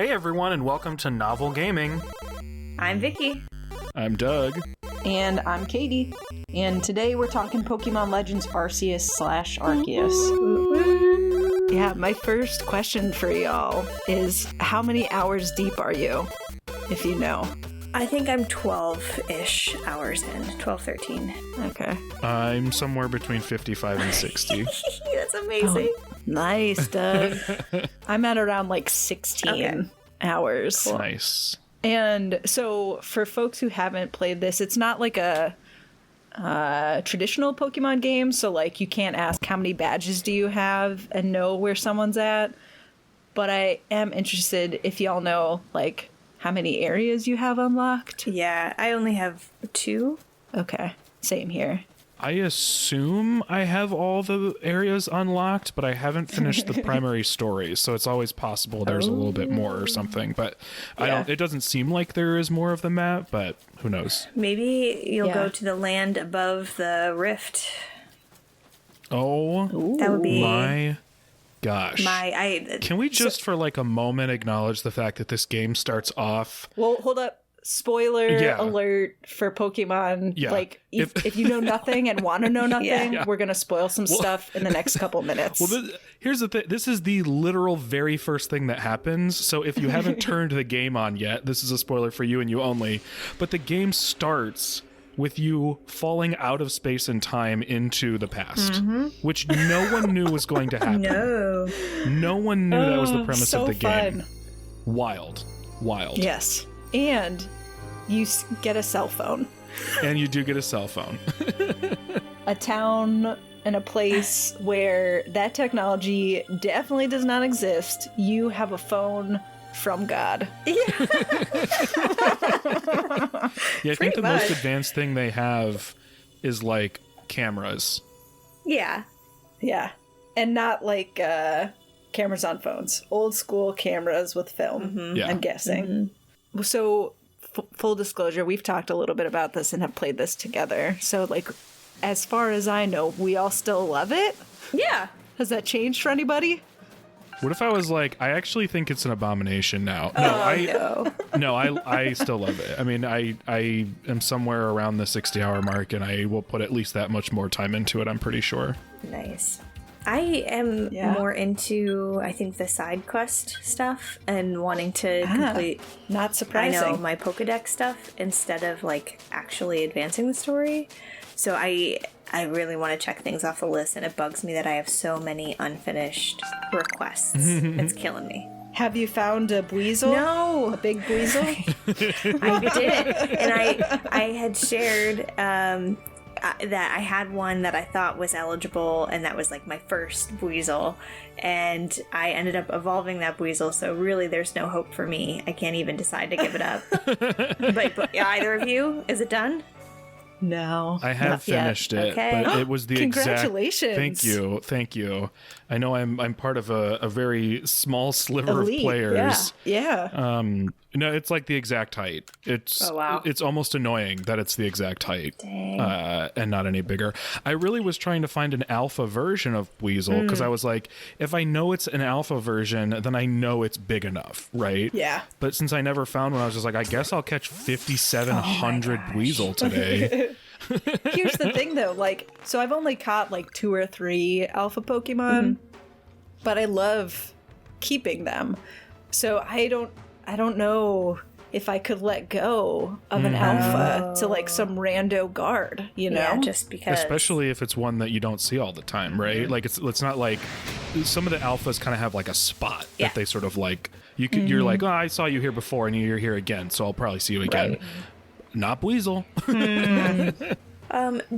Hey everyone, and welcome to Novel Gaming. I'm Vicky. I'm Doug. And I'm Katie. And today we're talking Pokemon Legends Arceus / Arceus. Yeah, my first question for y'all is how many hours deep are you, if you know? I think I'm 12-ish hours in. 12, 13. Okay. I'm somewhere between 55 and 60. That's amazing. Oh, nice, Doug. I'm at around like 16 hours. Cool. Nice. And so for folks who haven't played this, it's not like a traditional Pokemon game. So like you can't ask how many badges do you have and know where someone's at. But I am interested if y'all know like how many areas you have unlocked. Yeah, I only have 2. Okay, same here. I assume I have all the areas unlocked, but I haven't finished the primary story, so it's always possible there's a little bit more or something. But it doesn't seem like there is more of the map, but who knows? Maybe you'll go to the land above the rift. Oh, that would be my gosh. Can we just for like a moment acknowledge the fact that this game starts off... Well, hold up. Spoiler alert for Pokemon. Yeah. Like, if you know nothing and want to know nothing, we're going to spoil some stuff in the next couple minutes. Well, here's the thing. This is the literal very first thing that happens. So if you haven't turned the game on yet, this is a spoiler for you and you only. But the game starts with you falling out of space and time into the past, which no one knew was going to happen. No one knew that was the premise of the game. Wild. Yes. And you get a cell phone. And you do get a cell phone. A town and a place where that technology definitely does not exist. You have a phone from God. Yeah, I think the most advanced thing they have is like cameras. Yeah. And not like cameras on phones. Old school cameras with film, I'm guessing. So, full disclosure, we've talked a little bit about this and have played this together. So, like, as far as I know, we all still love it? Yeah. Has that changed for anybody? What if I was like, I actually think it's an abomination now? No, I still love it. I mean, I am somewhere around the 60-hour mark, and I will put at least that much more time into it, I'm pretty sure. Nice. I am more into, I think, the side quest stuff and wanting to complete... Not surprising. I know, my Pokedex stuff instead of, like, actually advancing the story. So I really want to check things off the list, and it bugs me that I have so many unfinished requests. It's killing me. Have you found a Weasel? No! A big Weasel? I did. And I had shared... that I had one that I thought was eligible, and that was like my first Weasel, and I ended up evolving that Weasel, so really there's no hope for me. I can't even decide to give it up. but either of you, is it done? No. I have finished it, but it was the Congratulations. Exact... Thank you. I know I'm part of a very small sliver Elite, of players. Yeah. No, it's like the exact height. It's almost annoying that it's the exact height. Dang. And not any bigger. I really was trying to find an alpha version of Weasel because I was like, if I know it's an alpha version, then I know it's big enough, right? Yeah. But since I never found one, I was just like, I guess I'll catch 5,700 Weasel today. Here's the thing though, like, so I've only caught like 2 or 3 alpha Pokemon, but I love keeping them. So I don't know if I could let go of an alpha to like some rando guard, you know? Yeah, just because. Especially if it's one that you don't see all the time, right? Like it's not like some of the alphas kind of have like a spot that they sort of like you're like, oh, I saw you here before and you're here again, so I'll probably see you again. Right. Not Weasel. Do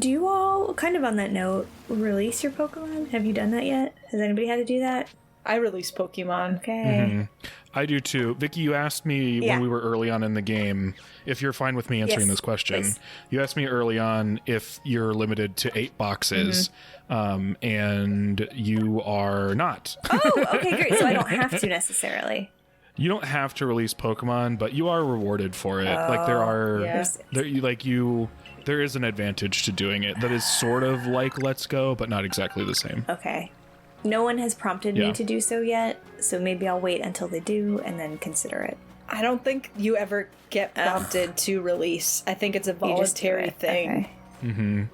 you all, kind of on that note, release your Pokemon? Have you done that yet? Has anybody had to do that? I release Pokemon. Okay. I do too. Vicky, you asked me when we were early on in the game, if you're fine with me answering this question. Please. You asked me early on if you're limited to 8 boxes, and you are not. Oh, okay, great. So I don't have to necessarily. You don't have to release Pokemon, but you are rewarded for it. Like there is an advantage to doing it that is sort of like Let's Go, but not exactly the same. Okay. No one has prompted Yeah. me to do so yet, so maybe I'll wait until they do and then consider it. I don't think you ever get prompted to release. I think it's a You just do voluntary it. thing. Okay.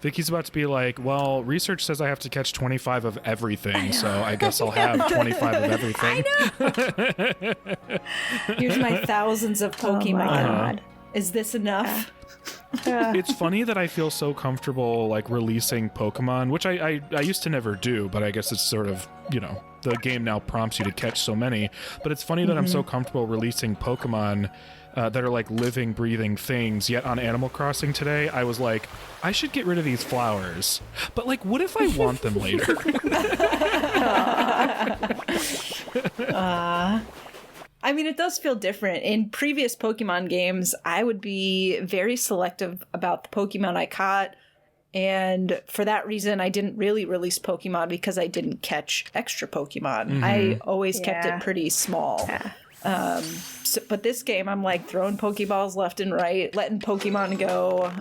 Vicky's about to be like, well, research says I have to catch 25 of everything, so I guess I'll have 25 of everything. Here's my thousands of Pokemon. Oh my God. Is this enough? It's funny that I feel so comfortable like releasing Pokemon, which I used to never do, but I guess it's sort of, you know, the game now prompts you to catch so many. But it's funny that I'm so comfortable releasing Pokemon that are like living, breathing things. Yet on Animal Crossing today, I was like, I should get rid of these flowers. But like, what if I want them later? I mean, it does feel different. In previous Pokemon games, I would be very selective about the Pokemon I caught. And for that reason, I didn't really release Pokemon because I didn't catch extra Pokemon. I always kept it pretty small. But this game, I'm like throwing Pokeballs left and right, letting Pokemon go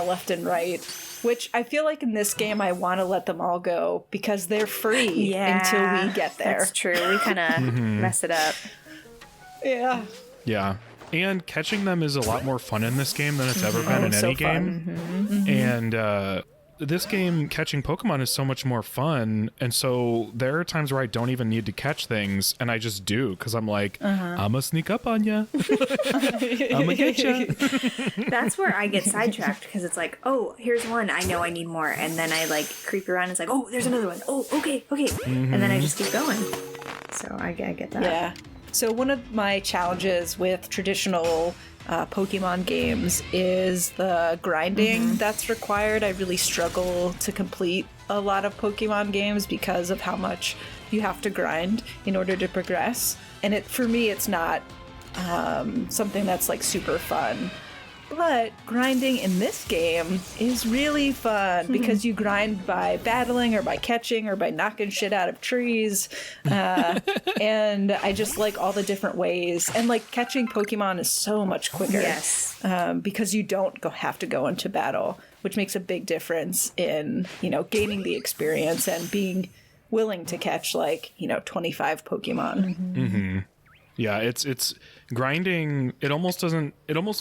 left and right. Which I feel like in this game, I want to let them all go because they're free until we get there. That's true. We kind of mess it up. Yeah. Yeah. And catching them is a lot more fun in this game than it's ever been in any game. And this game, catching Pokemon is so much more fun. And so there are times where I don't even need to catch things, and I just do because I'm like, I'm going to sneak up on you. I'm going to get you. That's where I get sidetracked because it's like, oh, here's one. I know I need more. And then I like creep around. And it's like, oh, there's another one. Oh, okay. And then I just keep going. So I get that. Yeah. So one of my challenges with traditional Pokemon games is the grinding that's required. I really struggle to complete a lot of Pokemon games because of how much you have to grind in order to progress. And for me, it's not something that's like super fun. But grinding in this game is really fun because you grind by battling or by catching or by knocking shit out of trees. And I just like all the different ways. And like catching Pokemon is so much quicker. Yes. Because you don't have to go into battle, which makes a big difference in, you know, gaining the experience and being willing to catch like, you know, 25 Pokemon. Yeah, it's grinding. It almost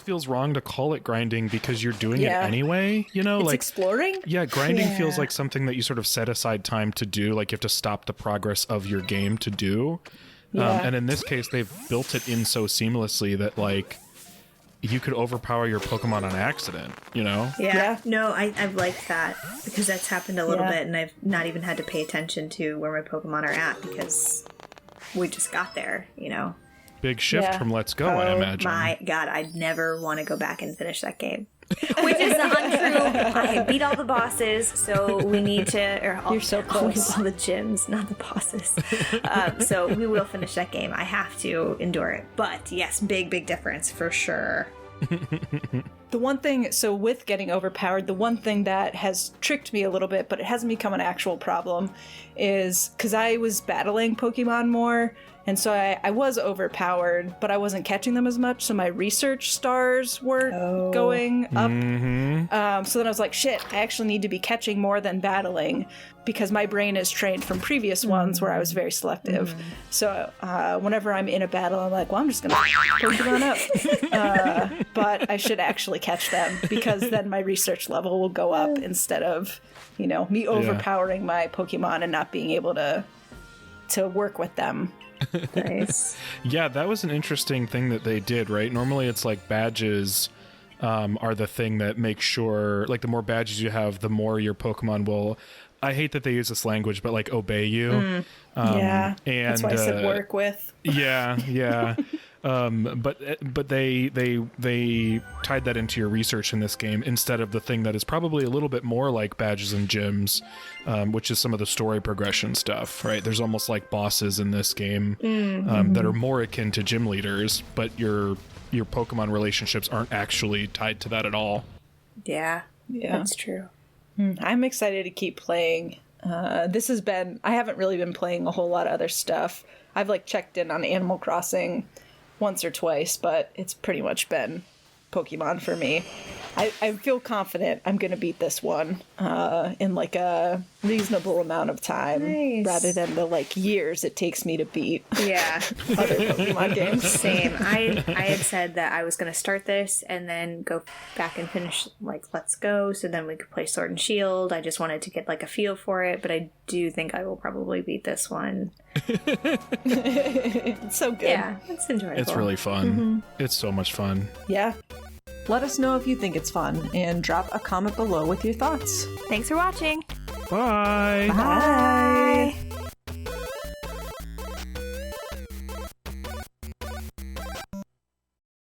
feels wrong to call it grinding because you're doing it anyway, you know, It's like exploring. Yeah, grinding feels like something that you sort of set aside time to do, like you have to stop the progress of your game to do. And in this case, they've built it in so seamlessly that like you could overpower your Pokemon on accident, you know? Yeah. No, I've liked that because that's happened a little bit and I've not even had to pay attention to where my Pokemon are at because we just got there, you know? Big shift from Let's Go, I imagine. My God, I'd never want to go back and finish that game. Which is untrue. I beat all the bosses, so we need to... You're so close. All the gyms, not the bosses. So we will finish that game. I have to endure it. But yes, big difference for sure. The one thing, so with getting overpowered, the one thing that has tricked me a little bit, but it hasn't become an actual problem, is because I was battling Pokemon more, and so I was overpowered, but I wasn't catching them as much, so my research stars weren't going up. So then I was like, shit, I actually need to be catching more than battling, because my brain is trained from previous ones where I was very selective. So whenever I'm in a battle, I'm like, well, I'm just going to Pokemon up. But I should actually catch them, because then my research level will go up instead of, you know, me overpowering my Pokemon and not being able to work with them. Nice. Yeah, that was an interesting thing that they did, right? Normally it's like badges are the thing that makes sure, like the more badges you have, the more your Pokemon will... I hate that they use this language, but like obey you. And that's why I said work with. Yeah. But they tied that into your research in this game instead of the thing that is probably a little bit more like badges and gyms, which is some of the story progression stuff, right? There's almost like bosses in this game that are more akin to gym leaders, but your Pokemon relationships aren't actually tied to that at all. Yeah, that's true. I'm excited to keep playing. I haven't really been playing a whole lot of other stuff. I've like checked in on Animal Crossing once or twice, but it's pretty much been Pokemon for me. I feel confident I'm going to beat this one in like a reasonable amount of time Nice. rather than the like years it takes me to beat Yeah. other Pokemon games. Same. I had said that I was going to start this and then go back and finish like Let's Go, so then we could play Sword and Shield. I just wanted to get like a feel for it, but I do think I will probably beat this one. It's so good. Yeah, it's enjoyable. It's really fun. It's so much fun. Yeah. Let us know if you think it's fun and drop a comment below with your thoughts. Thanks for watching. Bye. Bye.